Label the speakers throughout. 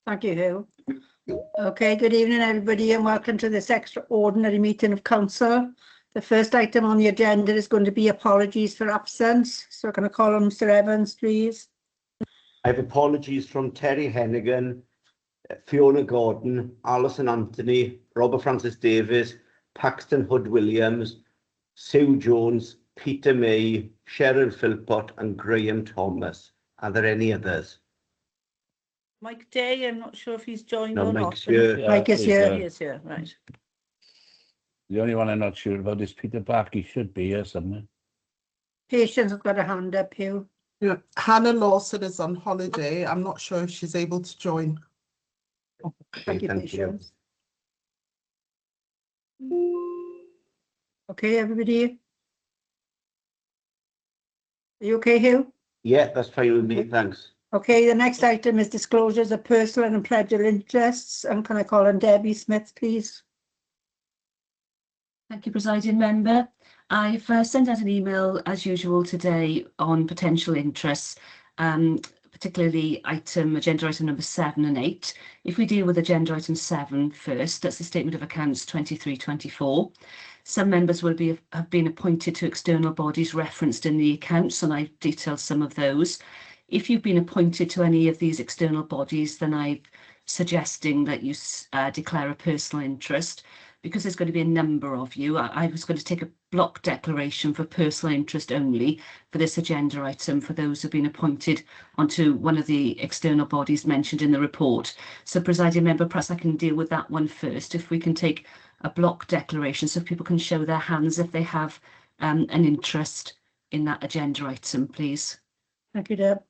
Speaker 1: Thank you, Hugh. Okay, good evening, everybody, and welcome to this extraordinary meeting of council. The first item on the agenda is going to be apologies for absence. So I'm going to call on Mr. Evans, please.
Speaker 2: I have apologies from Terry Hennigan, Fiona Gordon, Alison Anthony, Robert Francis Davis, Paxton Hood-Williams, Sue Jones, Peter May, Cheryl Philpott and Graham Thomas. Are there any others?
Speaker 1: Mike Day, I'm not sure if he's joined
Speaker 2: No,
Speaker 1: or
Speaker 2: Mike's
Speaker 1: not.
Speaker 2: here.
Speaker 3: Yeah,
Speaker 1: Mike is
Speaker 3: he's
Speaker 1: here.
Speaker 3: here.
Speaker 1: He is here, right.
Speaker 3: The only one I'm not sure about is Peter Back. He should be here somewhere.
Speaker 1: Patience has got a hand up, Hugh.
Speaker 4: Yeah, Hannah Lawson is on holiday. I'm not sure if she's able to join.
Speaker 1: Thank you, Patience. Okay, everybody. Are you okay, Hugh?
Speaker 2: Yeah, that's fine with me, thanks.
Speaker 1: Okay, the next item is disclosures of personal and pledged interests. And can I call on Debbie Smith, please?
Speaker 5: Thank you, Presiding Member. I've sent out an email, as usual, today on potential interests, particularly agenda item number 7 and 8. If we deal with agenda item 7 first, that's the Statement of Accounts 23-24. Some members will have been appointed to external bodies referenced in the accounts, and I've detailed some of those. If you've been appointed to any of these external bodies, then I'm suggesting that you declare a personal interest. Because there's going to be a number of you, I was going to take a block declaration for personal interest only for this agenda item for those who've been appointed onto one of the external bodies mentioned in the report. So, Presiding Member, perhaps I can deal with that one first. If we can take a block declaration so people can show their hands if they have an interest in that agenda item, please.
Speaker 1: Thank you, Deb.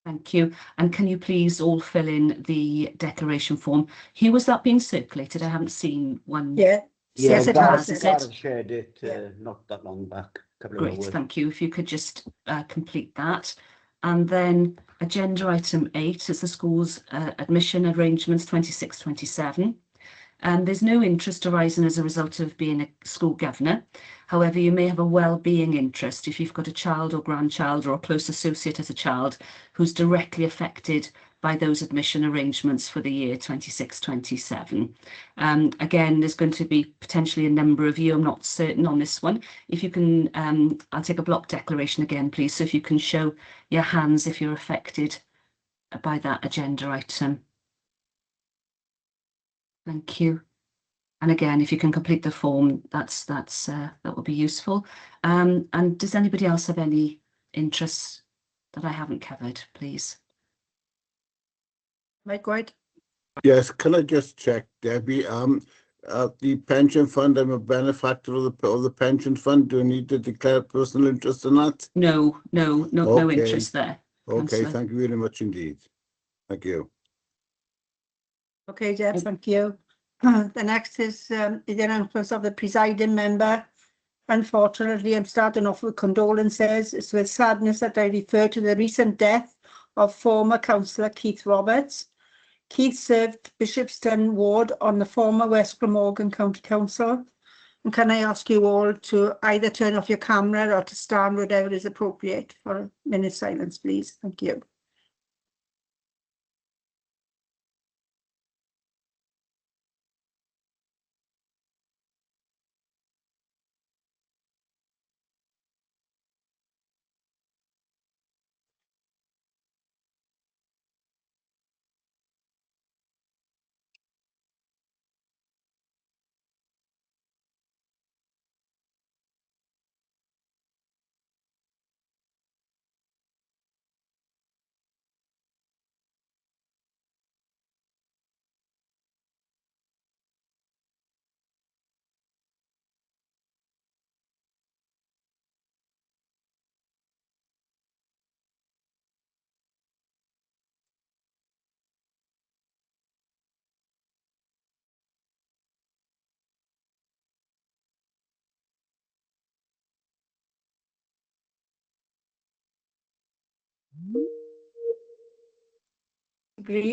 Speaker 5: Thank you. And can you please all fill in the declaration form? Hugh, was that being circulated? I haven't seen one.
Speaker 1: Yeah.
Speaker 2: Yeah,
Speaker 1: Yes, it has.
Speaker 5: is
Speaker 2: Gareth
Speaker 5: it?
Speaker 2: shared it
Speaker 1: Yeah.
Speaker 2: not that long back.
Speaker 5: Great, thank you. If you could just complete that. And then agenda item 8 is the school's admission arrangements 26-27. There's no interest arising as a result of being a school governor. However, you may have a well-being interest if you've got a child or grandchild or a close associate as a child who's directly affected by those admission arrangements for the year 26-27. Again, there's going to be potentially a number of you. I'm not certain on this one. If you can, I'll take a block declaration again, please. So if you can show your hands if you're affected by that agenda item. Thank you. And again, if you can complete the form, that would be useful. And does anybody else have any interests that I haven't covered, please?
Speaker 1: Mike White.
Speaker 6: Yes, can I just check, Debbie? The pension fund, I'm a benefactor of the pension fund. Do I need to declare personal interest in that?
Speaker 5: No interest there.
Speaker 6: Okay,
Speaker 5: Councillor.
Speaker 6: thank you very much indeed. Thank you.
Speaker 1: Okay, Deb, thank you. The next is the announcements of the presiding member. Unfortunately, I'm starting off with condolences. It's with sadness that I refer to the recent death of former councillor Keith Roberts. Keith served Bishopston Ward on the former West Glamorgan County Council. And can I ask you all to either turn off your camera or to stand whatever is appropriate for a minute's silence, please? Thank you.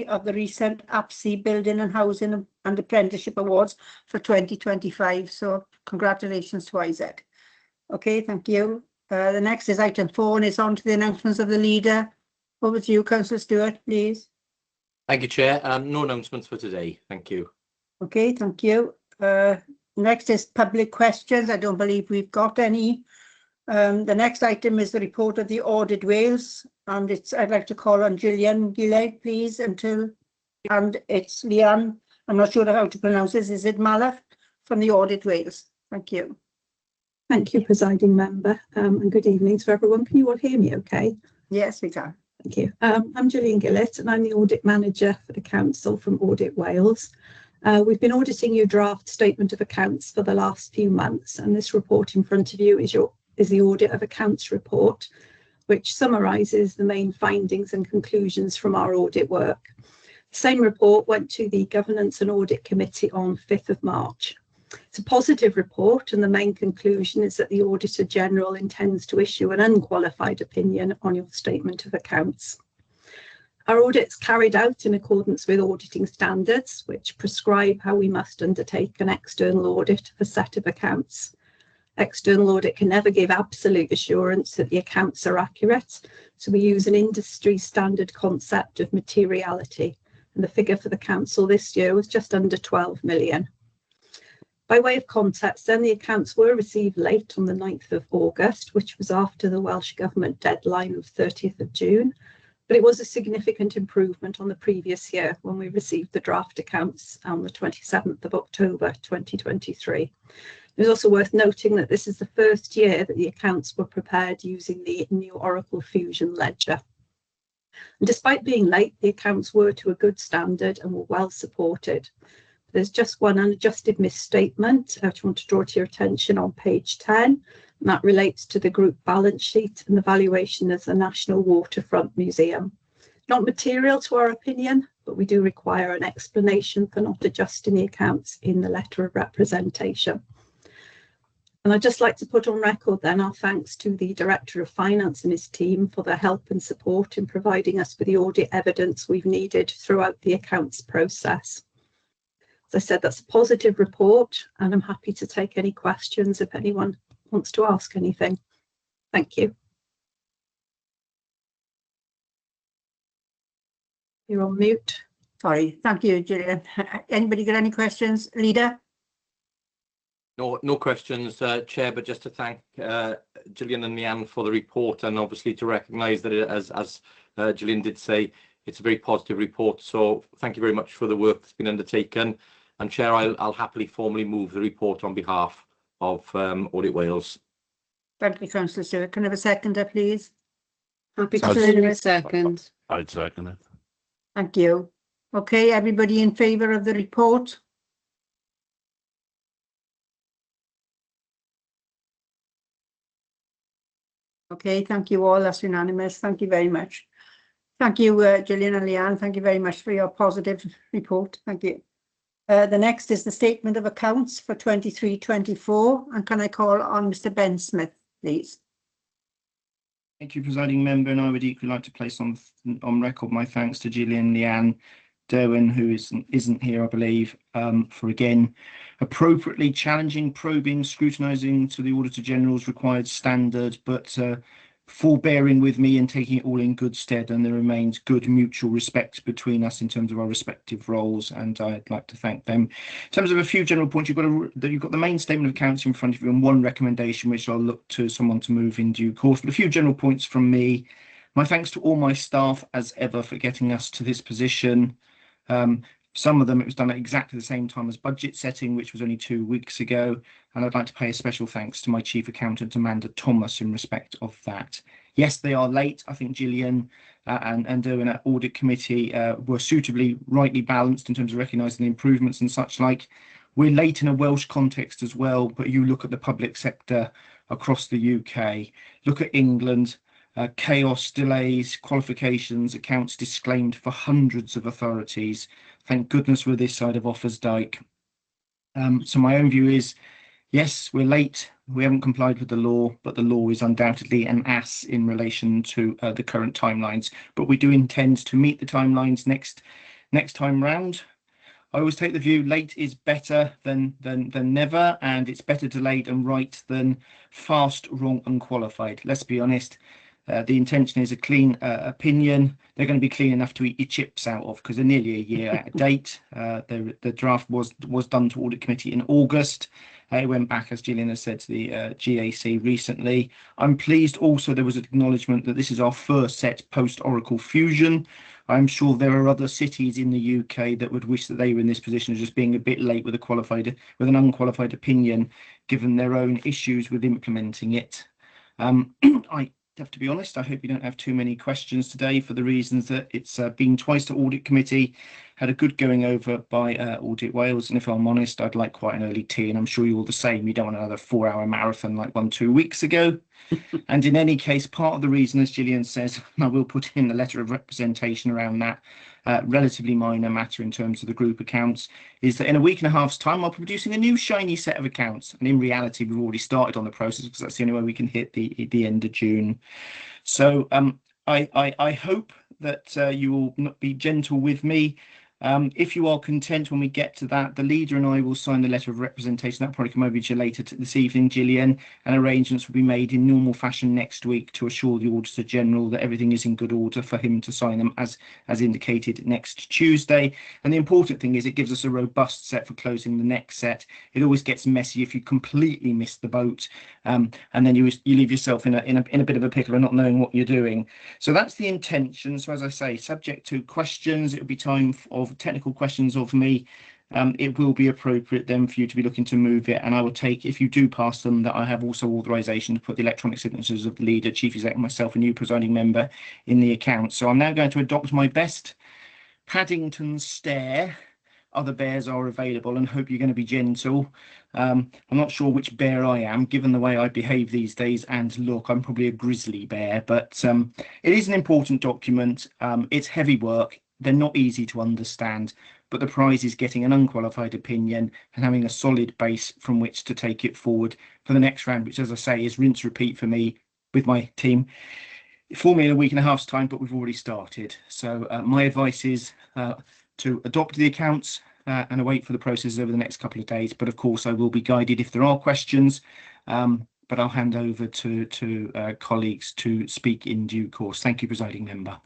Speaker 1: Of the recent APSI Building and Housing and Apprenticeship Awards for 2025. So congratulations to Isaac. Okay, thank you. The next is item 4 and it's on to the announcements of the leader. Over to you, Councillor Stewart, please.
Speaker 7: Thank you, Chair. No announcements for today. Thank you.
Speaker 1: Okay, thank you. Next is public questions. I don't believe we've got any. The next item is the report of the Audit Wales, and I'd like to call on Gillian Gillett, please, and it's Leanne. I'm not sure how to pronounce this. Is it Malach from the Audit Wales? Thank you.
Speaker 8: Thank you, presiding member, and good evening to everyone. Can you all hear me okay?
Speaker 1: Yes, we can.
Speaker 8: Thank you. I'm Gillian Gillett, and I'm the Audit Manager for the Council from Audit Wales. We've been auditing your draft statement of accounts for the last few months, and this report in front of you is the Audit of Accounts report, which summarises the main findings and conclusions from our audit work. The same report went to the Governance and Audit Committee on 5th of March. It's a positive report, and the main conclusion is that the Auditor General intends to issue an unqualified opinion on your statement of accounts. Our audit's carried out in accordance with auditing standards, which prescribe how we must undertake an external audit of a set of accounts. External audit can never give absolute assurance that the accounts are accurate, so we use an industry standard concept of materiality, and the figure for the Council this year was just under 12 million. By way of context, then, the accounts were received late on the 9th of August, which was after the Welsh Government deadline of 30th of June, but it was a significant improvement on the previous year when we received the draft accounts on the 27th of October 2023. It is also worth noting that this is the first year that the accounts were prepared using the new Oracle Fusion ledger. And despite being late, the accounts were to a good standard and were well supported. There's just one unadjusted misstatement I want to draw to your attention on page 10, and that relates to the group balance sheet and the valuation of the National Waterfront Museum. Not material to our opinion, but we do require an explanation for not adjusting the accounts in the letter of representation. And I'd just like to put on record then our thanks to the Director of Finance and his team for their help and support in providing us with the audit evidence we've needed throughout the accounts process. As I said, that's a positive report, and I'm happy to take any questions if anyone wants to ask anything. Thank you. You're on mute.
Speaker 1: Sorry. Thank you, Gillian. Anybody got any questions? Leader?
Speaker 7: No questions, Chair, but just to thank Gillian and Leanne for the report, and obviously to recognise that as Gillian did say, it's a very positive report. So thank you very much for the work that's been undertaken. And Chair, I'll happily formally move the report on behalf of Audit Wales.
Speaker 1: Thank you, Councillor Stewart. Can I have a seconder, please?
Speaker 9: Happy to
Speaker 1: Councillor
Speaker 9: do a
Speaker 1: Lewis.
Speaker 9: second.
Speaker 3: I'd second it.
Speaker 1: Thank you. Okay, everybody in favour of the report? Okay, thank you all. That's unanimous. Thank you very much. Thank you, Gillian and Leanne. Thank you very much for your positive report. Thank you. The next is the statement of accounts for 23-24. And can I call on Mr. Ben Smith, please?
Speaker 10: Thank you, presiding member, and I would equally like to place on record my thanks to Gillian, Leanne, Derwin, who isn't here, I believe, for again appropriately challenging, probing, scrutinising to the Auditor General's required standard, but forbearing with me and taking it all in good stead, and there remains good mutual respect between us in terms of our respective roles, and I'd like to thank them. In terms of a few general points, you've got the main statement of accounts in front of you and one recommendation which I'll look to someone to move in due course, but a few general points from me. My thanks to all my staff as ever for getting us to this position. Some of them, it was done at exactly the same time as budget setting, which was only 2 weeks ago. And I'd like to pay a special thanks to my Chief Accountant, Amanda Thomas, in respect of that. Yes, they are late. I think Gillian and Derwin at Audit Committee were suitably rightly balanced in terms of recognising the improvements and such like. We're late in a Welsh context as well, but you look at the public sector across the UK, look at England, chaos, delays, qualifications, accounts disclaimed for hundreds of authorities. Thank goodness we're this side of Offers Dyke. So my own view is, yes, we're late. We haven't complied with the law, but the law is undoubtedly an ass in relation to the current timelines. But we do intend to meet the timelines next time round. I always take the view late is better than never, and it's better delayed and right than fast, wrong, unqualified. Let's be honest. The intention is a clean opinion. They're going to be clean enough to eat your chips out of, because they're nearly a year out of date. The draft was done to audit committee in August. It went back, as Gillian has said, to the GAC recently. I'm pleased also there was an acknowledgement that this is our first set post-Oracle fusion. I'm sure there are other cities in the UK that would wish that they were in this position of just being a bit late with an unqualified opinion, given their own issues with implementing it. I have to be honest, I hope you don't have too many questions today, for the reasons that it's been twice to audit committee, had a good going over by Audit Wales, and if I'm honest, I'd like quite an early tea, and I'm sure you're all the same. You don't want another 4-hour marathon like 2 weeks ago. And in any case, part of the reason, as Gillian says, I will put in a letter of representation around that relatively minor matter in terms of the group accounts, is that in a week and a half's time I'll be producing a new shiny set of accounts, and in reality we've already started on the process, because that's the only way we can hit the end of June. So I hope that you will be gentle with me. If you are content when we get to that, the leader and I will sign the letter of representation. That'll probably come over to you later this evening, Gillian, and arrangements will be made in normal fashion next week to assure the Auditor General that everything is in good order for him to sign them as indicated next Tuesday. And the important thing is it gives us a robust set for closing the next set. It always gets messy if you completely miss the boat, and then you leave yourself in a bit of a pickle of not knowing what you're doing. So that's the intention. So as I say, subject to questions, it'll be time of technical questions of me. It will be appropriate then for you to be looking to move it, and I will take, if you do pass them, that I have also authorization to put the electronic signatures of the leader, chief exec, myself, and you presiding member in the account. So I'm now going to adopt my best Paddington stare. Other bears are available, and hope you're going to be gentle. I'm not sure which bear I am, given the way I behave these days and look. I'm probably a grizzly bear, but it is an important document. It's heavy work. They're not easy to understand, but the prize is getting an unqualified opinion and having a solid base from which to take it forward for the next round, which, as I say, is rinse repeat for me with my team. For me in a week and a half's time, but we've already started. So my advice is to adopt the accounts and await for the process over the next couple of days. But of course, I will be guided if there are questions, but I'll hand over to colleagues to speak in due course. Thank you, presiding member.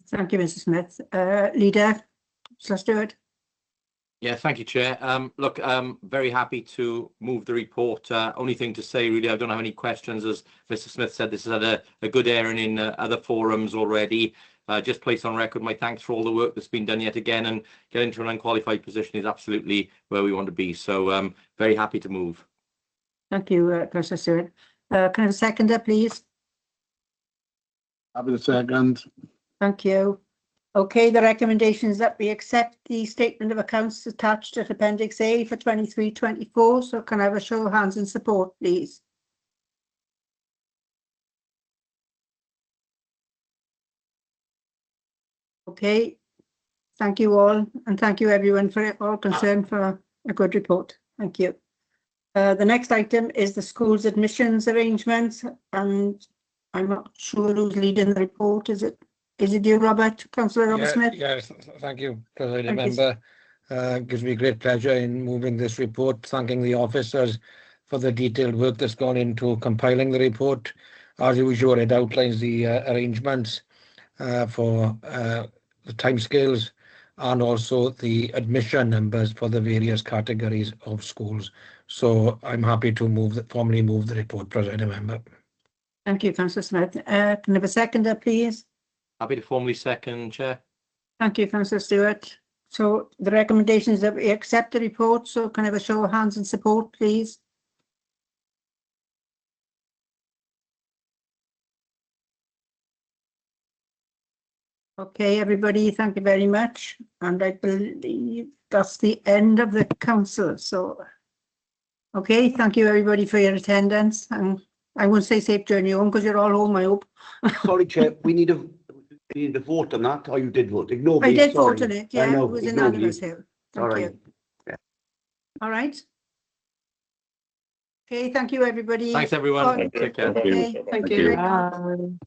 Speaker 1: Thank you, Mr. Smith. Leader, let's do it.
Speaker 7: Yeah, thank you, Chair. Look, very happy to move the report. Only thing to say, really, I don't have any questions. As Mr. Smith said, this has had a good airing in other forums already. Just place on record my thanks for all the work that's been done yet again, and getting into an unqualified position is absolutely where we want to be. So very happy to move.
Speaker 1: Thank you, Councillor Stewart. Can I have a seconder, please?
Speaker 6: I'll be the second.
Speaker 1: Thank you. Okay, the recommendation is that we accept the statement of accounts attached at Appendix A for 23-24. So can I have a show of hands in support, please? Okay, thank you all, and thank you everyone for all concerned for a good report. Thank you. The next item is the school's admissions arrangements, and I'm not sure who's leading the report. Is it you, Robert? Councillor Robert Smith?
Speaker 9: Yes, thank you, President Member. Gives me great pleasure in moving this report, thanking the officers for the detailed work that's gone into compiling the report. As usual, it outlines the arrangements for the timescales and also the admission numbers for the various categories of schools. So I'm happy to formally move the report, President Member.
Speaker 1: Thank you, Councillor Smith. Can I have a seconder, please?
Speaker 7: Happy to formally second, Chair.
Speaker 1: Thank you, Councillor Stewart. So the recommendation is that we accept the report. So can I have a show of hands in support, please? Okay, everybody, thank you very much. And I believe that's the end of the council. So, okay, thank you everybody for your attendance. And I won't say safe journey home because you're all home, I hope.
Speaker 2: Sorry, Chair, we need a vote on that, or you did vote? Ignore me.
Speaker 1: I did
Speaker 2: sorry.
Speaker 1: vote on it, yeah.
Speaker 2: I know,
Speaker 1: It was
Speaker 2: ignore me.
Speaker 1: unanimous here. Thank
Speaker 2: All
Speaker 1: you.
Speaker 2: right. Yeah.
Speaker 1: All right. Okay, thank you, everybody.
Speaker 7: Thanks, everyone. Take care.
Speaker 1: Okay,
Speaker 4: Thank you.